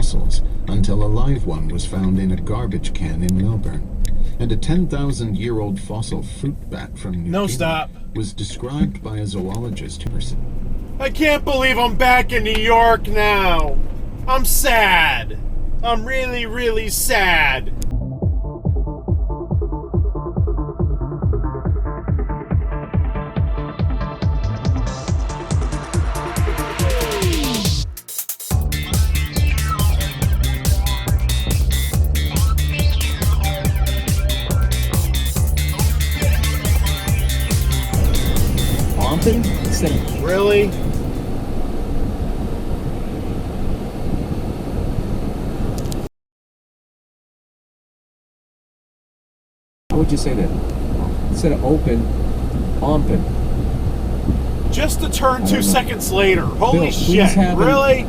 fossils until a live one was found in a garbage can in Melbourne. And a 10,000-year-old fossil fruit bat from New Guinea was described by a zoologist who... I can't believe I'm back in New York now. I'm sad. I'm really, really sad. Really? How would you say that? Instead of open, ompin. Just to turn 2 seconds later. Holy Bill, shit. Really?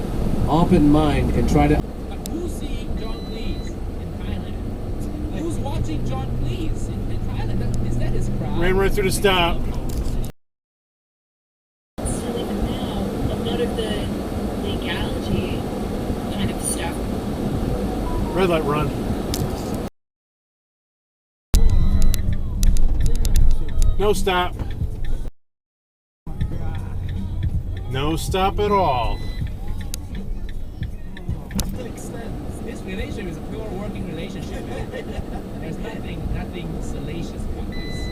Open mind and try to... But who's seeing John Cleese in Thailand? Who's watching John Cleese in Thailand? Is that his crowd? Ran right through the stop. Red light, run. No stop. No stop at all. This relationship is a pure working relationship. There's nothing salacious about this.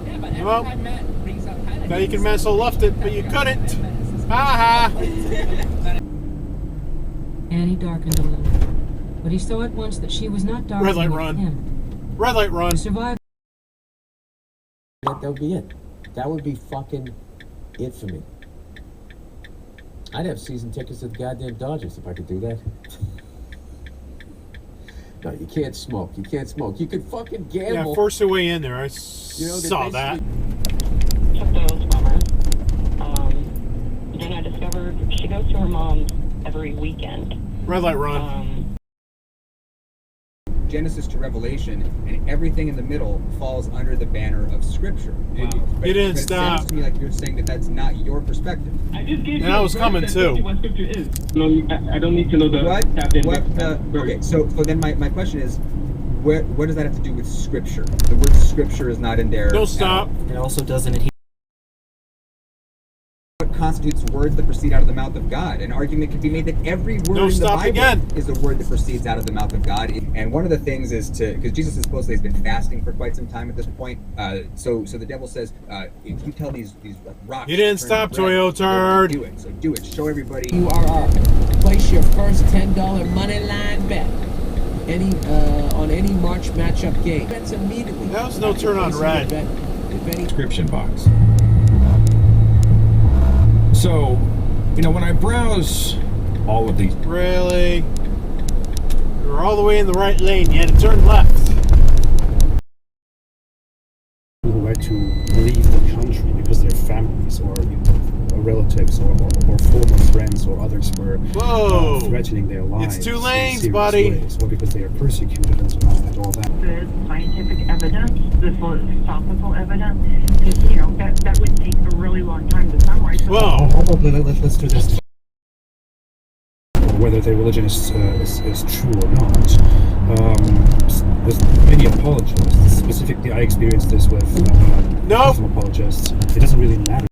Yeah, but every time Matt brings up Thailand... Now you can mess left it, but you couldn't. Ha ha. Annie darkened a little. But he saw at once that she was not dark. Red light, run. Him. Red light, run. To survive. That would be it. That would be fucking it for me. I'd have season tickets to the goddamn Dodgers if I could do that. No, you can't smoke. You can't smoke. You could fucking gamble. Yeah, force your way in there. I saw that. Took those from her. Then I discovered she goes to her mom's every weekend. Red light, run. Genesis to Revelation, and everything in the middle falls under the banner of Scripture. Wow. You didn't stop. It sounds to me like you're saying that that's not your perspective. I just gave you I was coming too. what Scripture is. No, I don't need to know the What? Okay, so then my question is, what does that have to do with Scripture? The word Scripture is not in there. No stop. It also doesn't adhere. What constitutes words that proceed out of the mouth of God? An argument could be made that every word in the Bible is a word that proceeds out of the mouth of God. And one of the things is because Jesus supposedly has been fasting for quite some time at this point. So the devil says, if you tell these rocks, you didn't stop, Toyo turd. Do it. So do it. Show everybody. You are our. Place your first $10 money line bet. On any March matchup game. Bets immediately. That was no turn on red. Description box. So, when I browse all of these... Really? You're all the way in the right lane. You had to turn left. Who like to leave the country because their families or relatives or former friends or others were threatening their lives. It's 2 lanes, buddy. Ways, or because they are persecuted and so on and all that. The scientific evidence, the philosophical evidence, that would take a really long time to summarize. Whoa. Let's do this. Whether their religion is true or not. There's many apologists. Specifically, I experienced this with Muslim apologists. It doesn't really matter.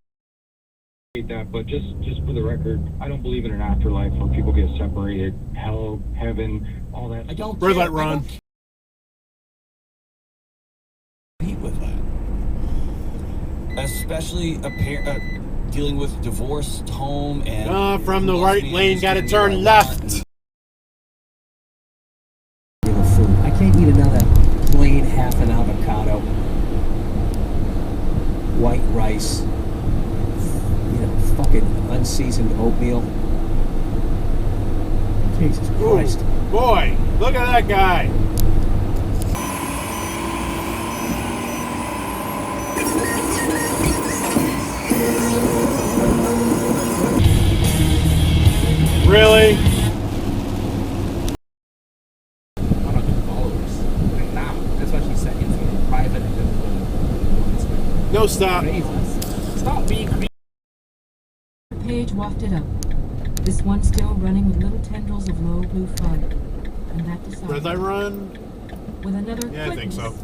That, but just for the record, I don't believe in an afterlife where people get separated, hell, heaven, all that. I don't. Red light, run. With that, especially dealing with divorced home and from the right lane, gotta turn left. I can't eat another plain half an avocado, white rice, fucking unseasoned oatmeal. Jesus Christ. Ooh, boy, look at that guy. Really? One of the followers. Now, that's what she said. It's private. No stop. Stop being creepy. The page wafted up. This one still running with little tendrils of low flew farther, and that decided. Red light run? With another Yeah, I think so.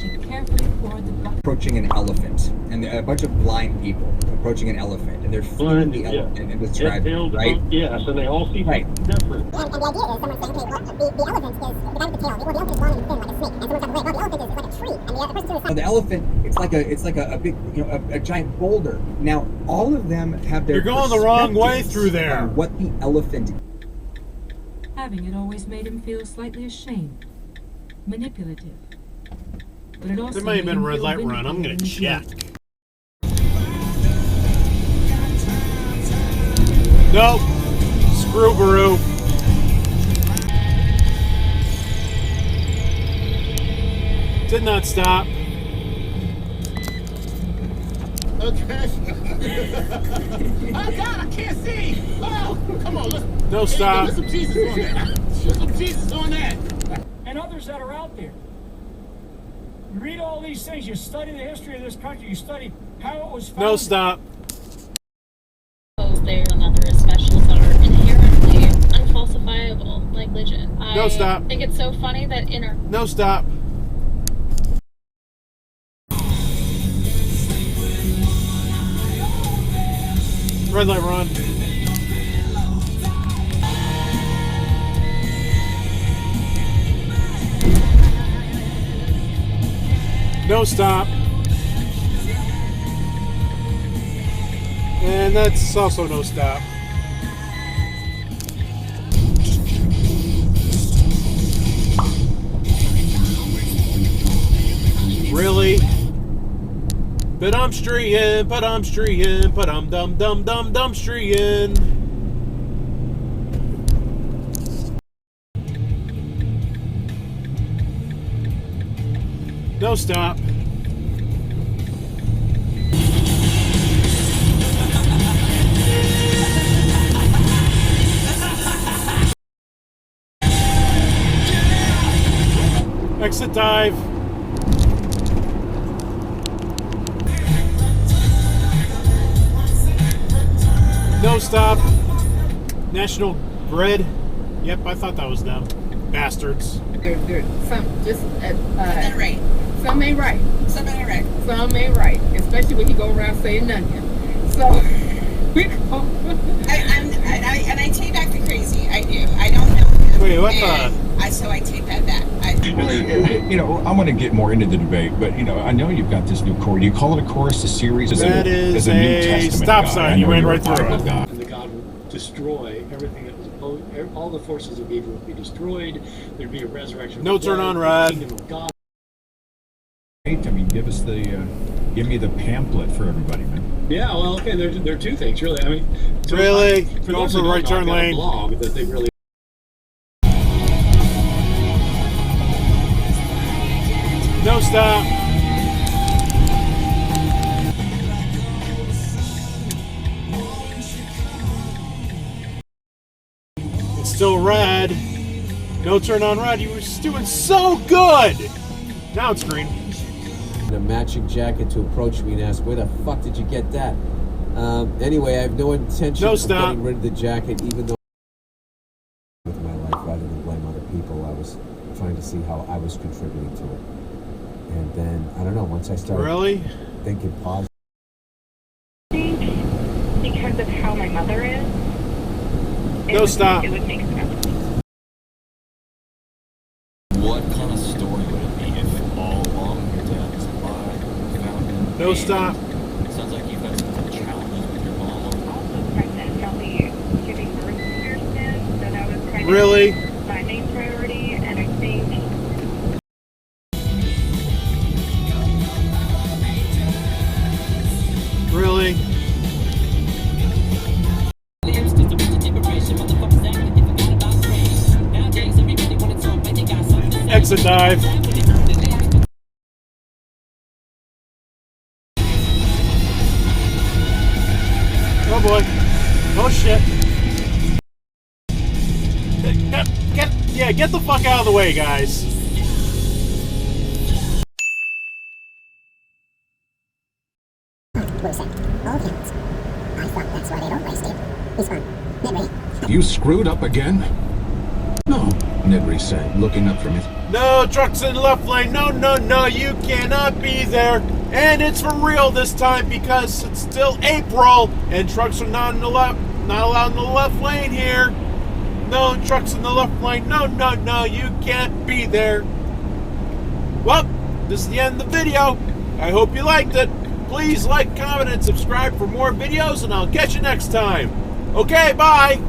She carefully poured the bucket. Approaching an elephant, and a bunch of blind people approaching an elephant, and they're feeding the elephant and describing, right? Yes, and they all see different. And the idea is someone's saying, okay, well, the elephant is the guy with the tail. Well, the elephant is long and thin like a snake. And someone's like, well, the elephant is like a tree. And the person's to the side. The elephant, it's like a big, a giant boulder. Now, all of them have their. You're going the wrong way through there. On what the elephant. Having it always made him feel slightly ashamed, manipulative. But it also There might have been a made red him light feel run. I'm gonna vindicated. check. Nope. Screw Baru. Did not stop. Okay. Oh God, I can't see. Oh, come on, let's. No stop. Put some Jesus on that. Put some Jesus on that. And others that are out there. You read all these things, you study the history of this country, you study how it was founded. No stop. There and other specials are inherently unfalsifiable, like legit. No stop. I think it's so funny that No stop. Red light run. No stop. And that's also no stop. Really? But I'm streeing, but I'm streeing, but I'm dum streeing. No stop. Exit dive. No stop. National Grid. Yep, I thought that was them. Bastards. There's some just right. Some ain't right. Some ain't right. Some ain't right. Especially when you go around saying nothing. So we go. And I take back the crazy. I do. I don't know him. Wait, what the? So I take that back. I want to get more into the debate, but I know you've got this new course. Do you call it a course, a series? That is a New Testament stop guy. sign. You ran right through Bible it. guy. And the God would destroy everything that was opposed. All the forces of evil would be destroyed. There'd be a resurrection. No turn on red. Kingdom of God. I mean, give me the pamphlet for everybody, man. Yeah, well, okay. There are two things, really. I mean, so Really? for Going those for who the right don't know, turn I've got a lane. blog that they really. No stop. It's still red. No turn on red. You were just doing so good. Now it's green. And a matching jacket to approach me and ask, where the fuck did you get that? Anyway, I have no intention of getting rid of the jacket, even though with my life, rather than blame other people, I was trying to see how I was contributing to it. And then, I don't know, once I started thinking positive. I think because of how my mother is, No stop. It would make sense. What kind of story would it be if all along your dad was alive, found in No stop. It sounds like you've had some challenges with your mom. Also pregnant, healthy, giving birth to your son, so that was kind Really? of my main priority, and I think Really? Exit dive. Oh boy. Oh shit. Get the fuck out of the way, guys. We're set. All counts. I thought that's why they don't waste it. He's fun. Get ready. You screwed up again? No, Nedrow said, looking up from his... No trucks in the left lane. No, no, no, you cannot be there. And it's for real this time because it's still April and trucks are not allowed in the left lane here. No trucks in the left lane. No, no, no, you can't be there. Well, this is the end of the video. I hope you liked it. Please like, comment, and subscribe for more videos, and I'll catch you next time. Okay, bye.